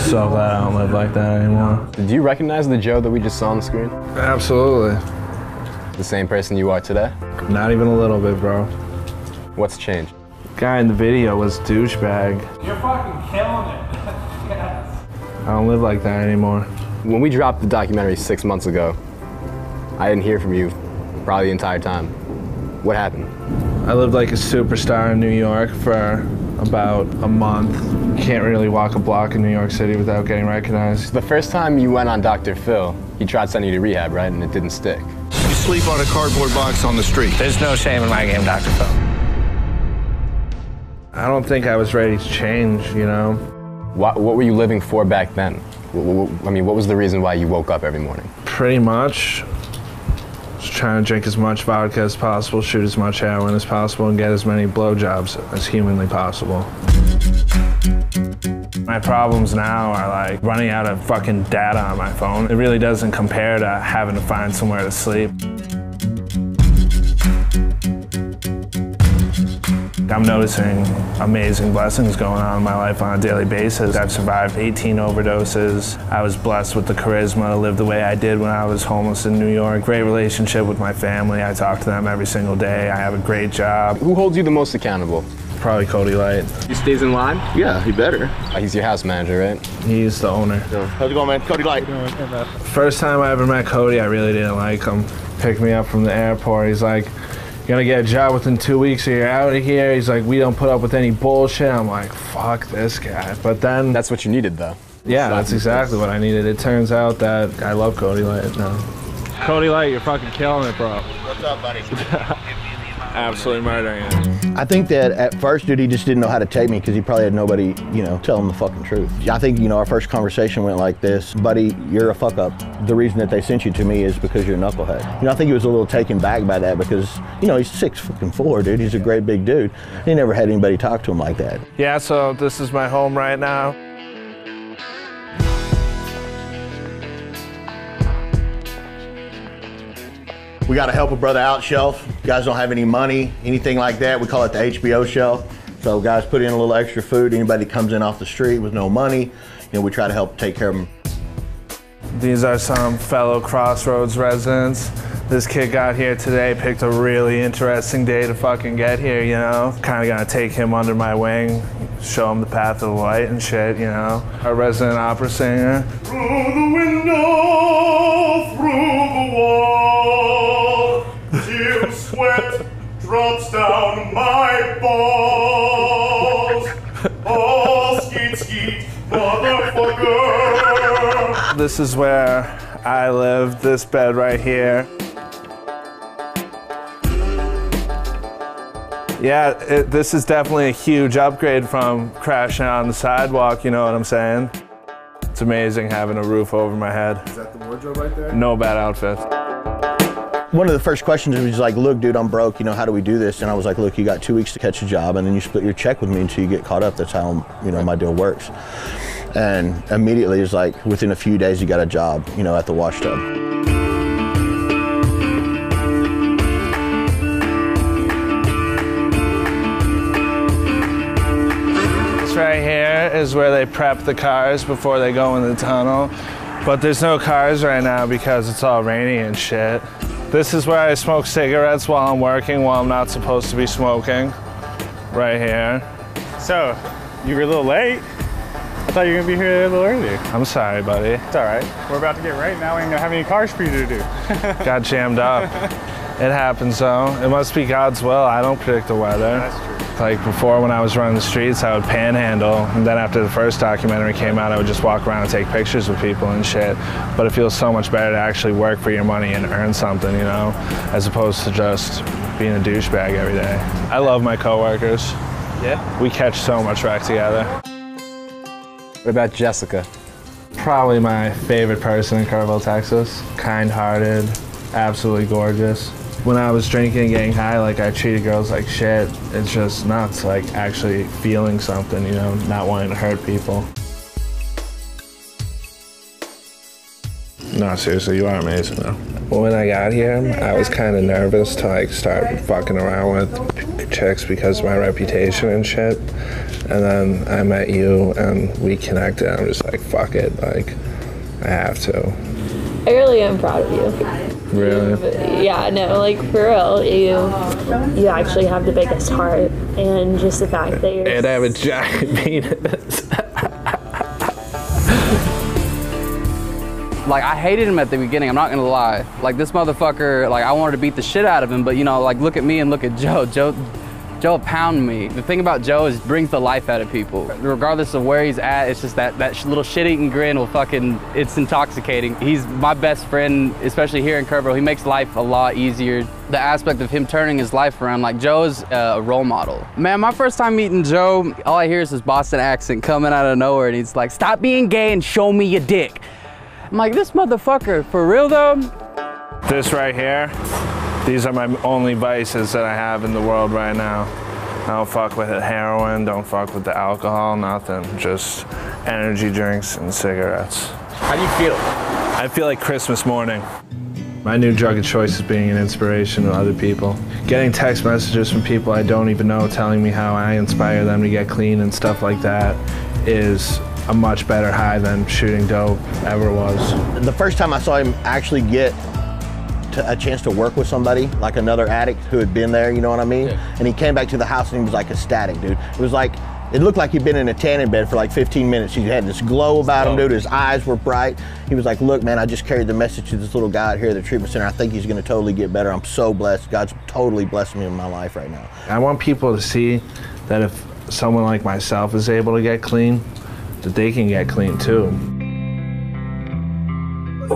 So glad I don't live like that anymore. Do you recognize the Joe that we just saw on the screen? Absolutely. The same person you are today? Not even a little bit, bro. What's changed? The guy in the video was douchebag. You're fucking killing it. Yes. I don't live like that anymore. When we dropped the documentary 6 months ago, I didn't hear from you probably the entire time. What happened? I lived like a superstar in New York for about a month. Can't really walk a block in New York City without getting recognized. The first time you went on Dr. Phil, he tried sending you to rehab, right? And it didn't stick. You sleep on a cardboard box on the street. There's no shame in my game, Dr. Phil. I don't think I was ready to change, you know? What were you living for back then? I mean, what was the reason why you woke up every morning? Pretty much. Just trying to drink as much vodka as possible, shoot as much heroin as possible, and get as many blowjobs as humanly possible. My problems now are like running out of fucking data on my phone. It really doesn't compare to having to find somewhere to sleep. I'm noticing amazing blessings going on in my life on a daily basis. I've survived 18 overdoses. I was blessed with the charisma to live the way I did when I was homeless in New York. Great relationship with my family. I talk to them every single day. I have a great job. Who holds you the most accountable? Probably Cody Light. He stays in line? Yeah, he better. He's your house manager, right? He's the owner. How's it going, man? Cody Light. First time I ever met Cody, I really didn't like him. Picked me up from the airport. He's like, "You're gonna get a job within 2 weeks or you're out of here." He's like, "We don't put up with any bullshit." I'm like, fuck this guy. But then, That's what you needed, though. yeah, that's exactly what I needed. It turns out that I love Cody Light now. Cody Light, you're fucking killing it, bro. What's up, buddy? Absolutely murdering it. I think that at first, dude, he just didn't know how to take me because he probably had nobody, you know, tell him the fucking truth. I think, you know, our first conversation went like this: "Buddy, you're a fuck up. The reason that they sent you to me is because you're a knucklehead." You know, I think he was a little taken back by that because, you know, he's 6'4", dude. He's a great big dude. He never had anybody talk to him like that. Yeah, so this is my home right now. We got to help a brother out shelf. You guys don't have any money, anything like that. We call it the HBO shelf. So guys put in a little extra food. Anybody that comes in off the street with no money, you know, we try to help take care of them. These are some fellow Crossroads residents. This kid got here today, picked a really interesting day to fucking get here, you know? Kind of gonna take him under my wing, show him the path of the light and shit, you know? Our resident opera singer. Through the window, through the wall, till sweat drops down my balls. Oh, skeet, skeet, motherfucker. This is where I live, this bed right here. Yeah, this is definitely a huge upgrade from crashing on the sidewalk, you know what I'm saying? It's amazing having a roof over my head. Is that the wardrobe right there? No bad outfits. One of the first questions was like, "Look, dude, I'm broke. You know, how do we do this?" And I was like, "Look, you got 2 weeks to catch a job, and then you split your check with me until you get caught up. That's how, you know, my deal works." And immediately, it's like within a few days, he got a job, you know, at the wash tub. This right here is where they prep the cars before they go in the tunnel. But there's no cars right now because it's all rainy and shit. This is where I smoke cigarettes while I'm working, while I'm not supposed to be smoking. Right here. So, you were a little late. I thought you were gonna be here a little earlier. I'm sorry, buddy. It's all right. We're about to get right now. We ain't gonna have any cars for you to do. Got jammed up. It happens though. It must be God's will. I don't predict the weather. That's true. Like before, when I was running the streets, I would panhandle, and then after the first documentary came out, I would just walk around and take pictures with people and shit. But it feels so much better to actually work for your money and earn something, you know, as opposed to just being a douchebag every day. I love my coworkers. Yeah? We catch so much wreck together. What about Jessica? Probably my favorite person in Kerrville, Texas. Kind-hearted, absolutely gorgeous. When I was drinking and getting high, like, I treated girls like shit. It's just nuts, like actually feeling something, you know, not wanting to hurt people. No, seriously, you are amazing though. When I got here, I was kind of nervous to like start fucking around with chicks because of my reputation and shit. And then I met you and we connected. I'm just like, fuck it, like I have to. I really am proud of you. Really? Yeah, no, like for real, you actually have the biggest heart, and just the fact that you're. And I have a giant penis. Like, I hated him at the beginning, I'm not gonna lie. Like, this motherfucker, like, I wanted to beat the shit out of him, but you know, like, look at me and look at Joe. Joe pound me. The thing about Joe is brings the life out of people. Regardless of where he's at, it's just that little shit-eating grin will fucking, it's intoxicating. He's my best friend, especially here in Kerrville. He makes life a lot easier. The aspect of him turning his life around, like Joe's a role model. Man, my first time meeting Joe, all I hear is his Boston accent coming out of nowhere, and he's like, stop being gay and show me your dick. I'm like, this motherfucker, for real though? This right here, these are my only vices that I have in the world right now. I don't fuck with it, heroin, don't fuck with the alcohol, nothing. Just energy drinks and cigarettes. How do you feel? I feel like Christmas morning. My new drug of choice is being an inspiration to other people. Getting text messages from people I don't even know telling me how I inspire them to get clean and stuff like that is a much better high than shooting dope ever was. The first time I saw him actually get a chance to work with somebody, like another addict who had been there, you know what I mean? Yeah. And he came back to the house and he was like ecstatic, dude. It was like, it looked like he'd been in a tanning bed for like 15 minutes. He had this glow about him, dude. His eyes were bright. He was like, look, man, I just carried the message to this little guy out here at the treatment center. I think he's gonna totally get better. I'm so blessed. God's totally blessed me in my life right now. I want people to see that if someone like myself is able to get clean, that they can get clean too.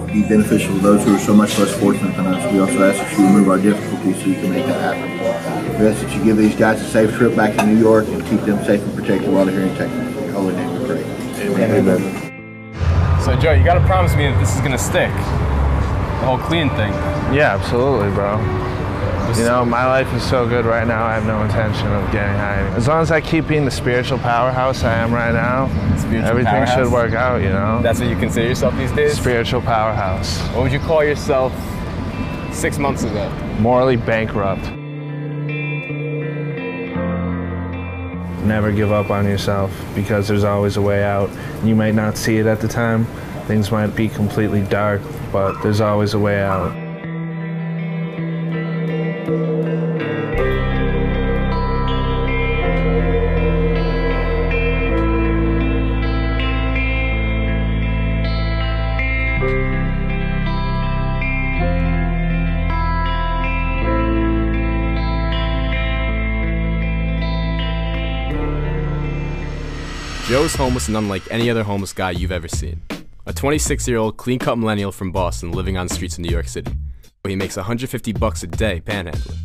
Be beneficial to those who are so much less fortunate than us. We also ask that you remove our difficulties so you can make that happen. We ask that you give these guys a safe trip back to New York and keep them safe and protected while they're here in Texas. In your holy name we pray. Amen. Amen. So Joe, you gotta promise me that this is gonna stick. The whole clean thing. Yeah, absolutely, bro. You know, my life is so good right now, I have no intention of getting high. As long as I keep being the spiritual powerhouse I am right now, everything should work out, you know? That's what you consider yourself these days? Spiritual powerhouse. What would you call yourself 6 months ago? Morally bankrupt. Never give up on yourself because there's always a way out. You might not see it at the time. Things might be completely dark, but there's always a way out. Joe's homeless and unlike any other homeless guy you've ever seen. A 26-year-old clean-cut millennial from Boston living on the streets of New York City. He makes $150 a day panhandling.